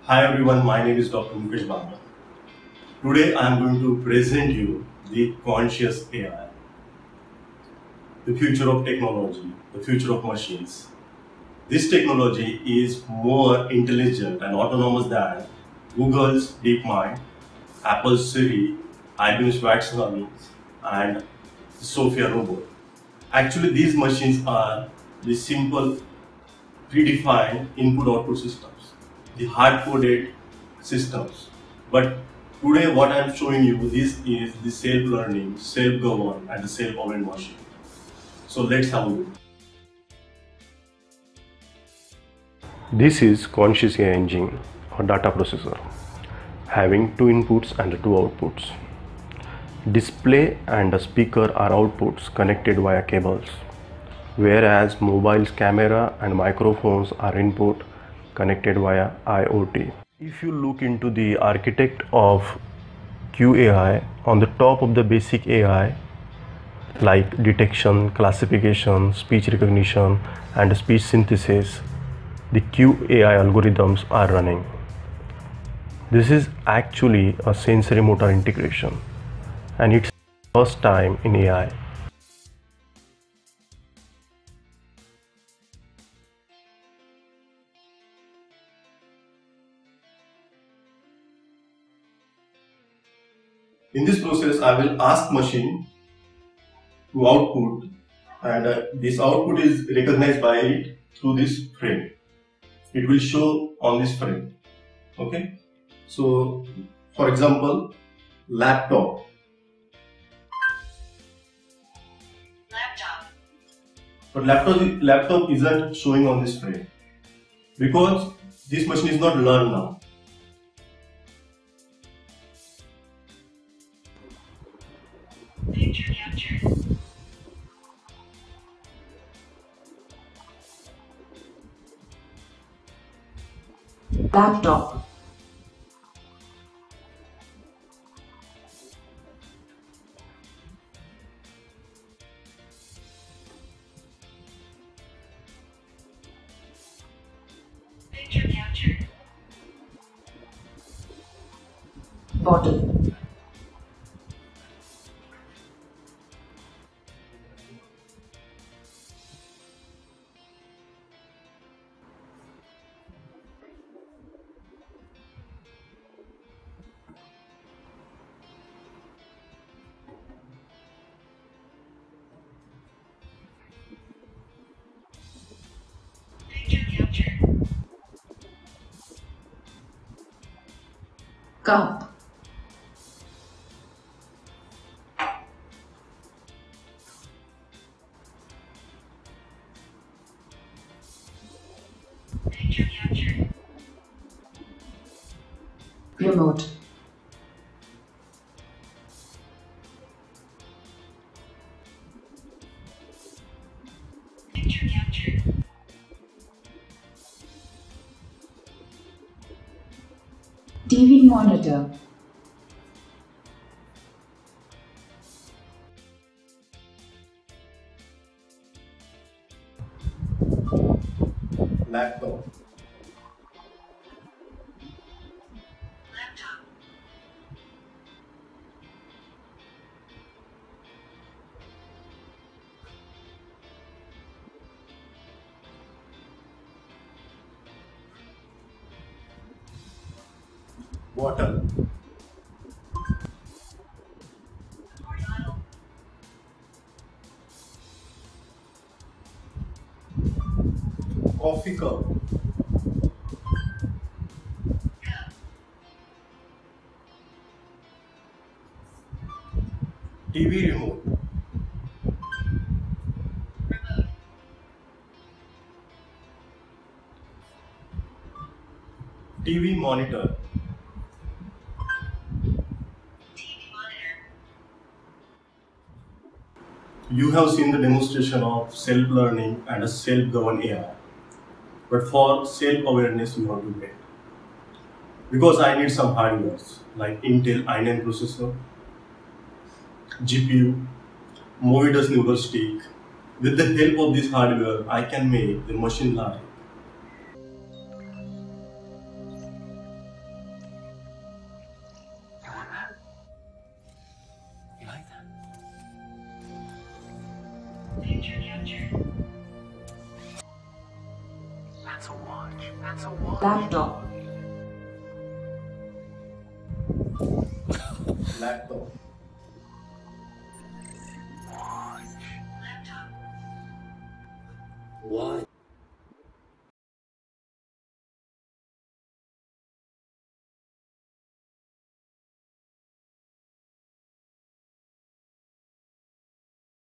Hi everyone, my name is Dr. Mukesh Baba. Today I am going to present you the Qonscious AI, the future of technology, the future of machines. This technology is more intelligent and autonomous than Google's DeepMind, Apple's Siri, IBM's Watson, and Sophia robot. Actually, these machines are the simple predefined input-output systems, the hard-coded systems. But today what I am showing you, this is the self-learning, self-governed and the self-aware machine. So let's have a look. This is Qonscious AI engine or data processor having two inputs and two outputs. Display and a speaker are outputs connected via cables, whereas mobile's camera and microphones are input connected via IoT. If you look into the architect of QAI, on the top of the basic AI like detection, classification, speech recognition and speech synthesis, the QAI algorithms are running. This is actually a sensory motor integration and it's first time in AI. In this process, I will ask machine to output, and this output is recognized by it through this frame. It will show on this frame. Okay. So, for example, laptop. But laptop isn't showing on this frame because this machine is not learned now. Picture capture. Laptop. Picture capture. Bottle. Picture capture. Cup. Picture capture. Remote. Picture capture. TV monitor. Laptop. Laptop. Bottle. Coffee cup. TV remote. TV monitor. You have seen the demonstration of self-learning and a self-governed AI. But for self-awareness, you have to wait. Because I need some hardware like Intel i9 processor, GPU, Movidus neural stick. With the help of this hardware, I can make the machine learn. Picture capture. That's a watch. That's a watch. Laptop. Laptop. Watch.